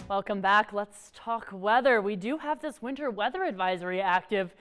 Welcome back. Let's talk weather. We do have this winter weather advisory active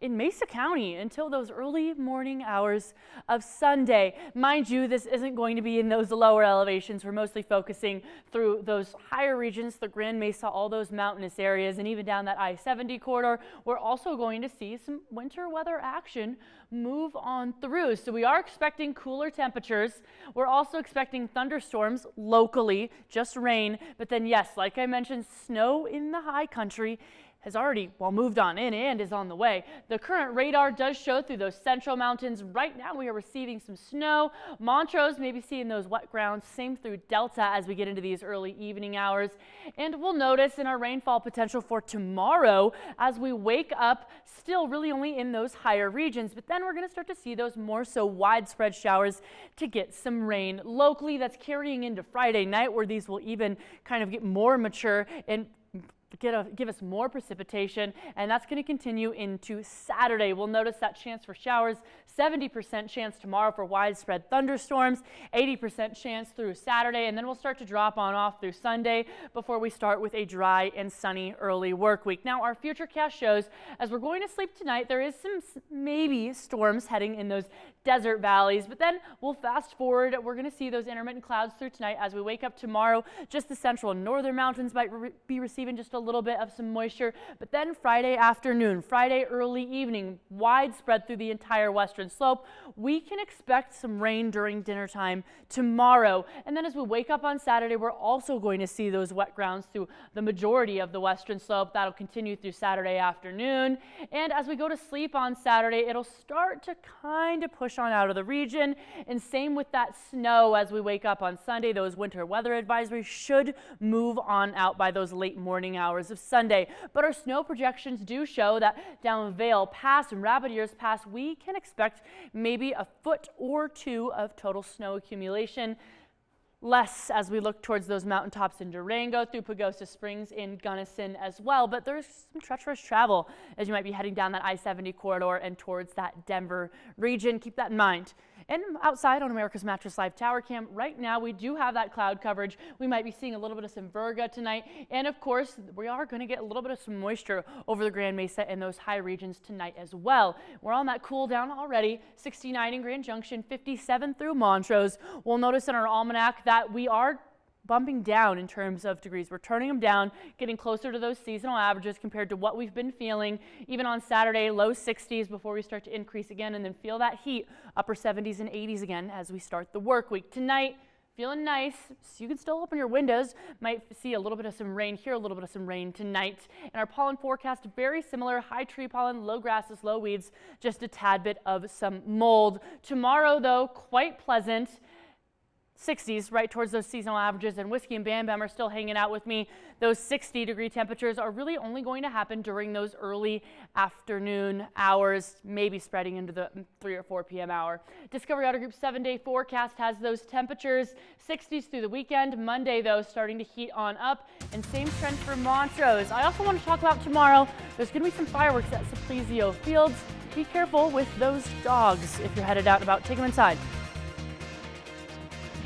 in Mesa County until those early morning hours of Sunday. Mind you, this isn't going to be in those lower elevations. We're mostly focusing through those higher regions, the Grand Mesa, all those mountainous areas, and even down that I-70 corridor. We're also going to see some winter weather action move on through. So we are expecting cooler temperatures. We're also expecting thunderstorms locally, just rain. But then yes, like I mentioned, snow in the high country has already moved on in and is on the way. The current radar does show through those central mountains. Right now we are receiving some snow. Montrose maybe seeing those wet grounds. Same through Delta as we get into these early evening hours. And we'll notice in our rainfall potential for tomorrow as we wake up, still really only in those higher regions. But then we're going to start to see those more so widespread showers to get some rain locally. That's carrying into Friday night, where these will even kind of get more mature and give us more precipitation, and that's going to continue into Saturday. We'll notice that chance for showers, 70% chance tomorrow for widespread thunderstorms, 80% chance through Saturday, and then we'll start to drop on off through Sunday before we start with a dry and sunny early work week. Now, our futurecast shows as we're going to sleep tonight, there is some maybe storms heading in those desert valleys, but then we'll fast forward. We're going to see those intermittent clouds through tonight as we wake up tomorrow. Just the central and northern mountains might be receiving just a little bit of some moisture, but then Friday afternoon, Friday early evening, widespread through the entire western slope, we can expect some rain during dinner time tomorrow. And then as we wake up on Saturday, we're also going to see those wet grounds through the majority of the western slope. That'll continue through Saturday afternoon. And as we go to sleep on Saturday, it'll start to kind of push on out of the region. And same with that snow as we wake up on Sunday. Those winter weather advisories should move on out by those late morning hours of Sunday. But our snow projections do show that down Vail Pass and Rabbit Ears Pass, we can expect maybe a foot or two of total snow accumulation. Less as we look towards those mountaintops in Durango, through Pagosa Springs in Gunnison as well. But there's some treacherous travel as you might be heading down that I-70 corridor and towards that Denver region. Keep that in mind. And outside on America's Mattress Live Tower Cam, right now we do have that cloud coverage. We might be seeing a little bit of some virga tonight. And of course, we are going to get a little bit of some moisture over the Grand Mesa and those high regions tonight as well. We're on that cool down already. 69 in Grand Junction, 57 through Montrose. We'll notice in our almanac that we are bumping down in terms of degrees. We're turning them down, getting closer to those seasonal averages compared to what we've been feeling. Even on Saturday, low 60s before we start to increase again, and then feel that heat, upper 70s and 80s again as we start the work week. Tonight, feeling nice, so you can still open your windows. Might see a little bit of some rain here, a little bit of some rain tonight. And our pollen forecast, very similar, high tree pollen, low grasses, low weeds, just a tad bit of some mold. Tomorrow, though, quite pleasant. 60s right towards those seasonal averages, and Whiskey and Bam Bam are still hanging out with me. Those 60-degree temperatures are really only going to happen during those early afternoon hours, maybe spreading into the 3 or 4 p.m. hour. Discovery Auto Group's 7-day forecast has those temperatures 60s through the weekend. Monday, though, starting to heat on up, and same trend for Montrose. I also want to talk about tomorrow. There's going to be some fireworks at Simplesio Fields. Be careful with those dogs if you're headed out and about. Take them inside.